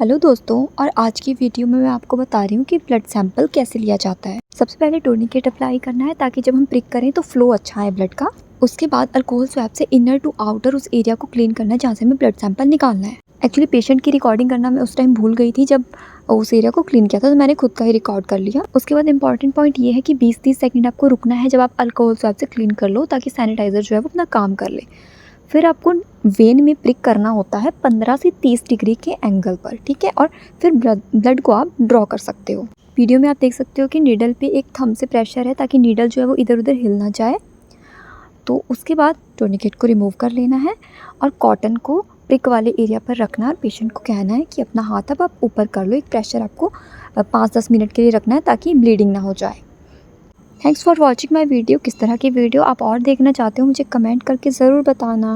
Hello दोस्तों, और आज की वीडियो में मैं आपको बता रही हूँ कि ब्लड सैंपल कैसे लिया जाता है। सबसे पहले टूर्निकेट अप्लाई करना है ताकि जब हम प्रिक करें तो फ्लो अच्छा है ब्लड का। उसके बाद अल्कोहल स्वैब से इनर टू आउटर उस एरिया को क्लीन करना है जहाँ से हमें ब्लड सैंपल निकालना है। एक्चुअली पेशेंट की रिकॉर्डिंग करना मैं उस टाइम भूल गई थी जब उस एरिया को क्लीन किया था, तो मैंने खुद का ही रिकॉर्ड कर लिया। उसके बाद इंपॉर्टेंट पॉइंट ये है कि 20-30 सेकंड आपको रुकना है जब आप अल्कोहल स्वैब से क्लीन कर लो, ताकि सैनिटाइज़र जो है वो अपना काम कर ले। फिर आपको वेन में प्रिक करना होता है 15 से 30 डिग्री के एंगल पर, ठीक है। और फिर ब्लड को आप ड्रॉ कर सकते हो। वीडियो में आप देख सकते हो कि नीडल पे एक थंब से प्रेशर है ताकि नीडल जो है वो इधर उधर हिल ना जाए। तो उसके बाद टूर्निकेट को रिमूव कर लेना है और कॉटन को प्रिक वाले एरिया पर रखना है और पेशेंट को कहना है कि अपना हाथ अब आप ऊपर कर लो। एक प्रेशर आपको 5-10 मिनट के लिए रखना है ताकि ब्लीडिंग ना हो जाए। Thanks for watching my video. किस तरह की वीडियो आप और देखना चाहते हो मुझे कमेंट करके ज़रूर बताना।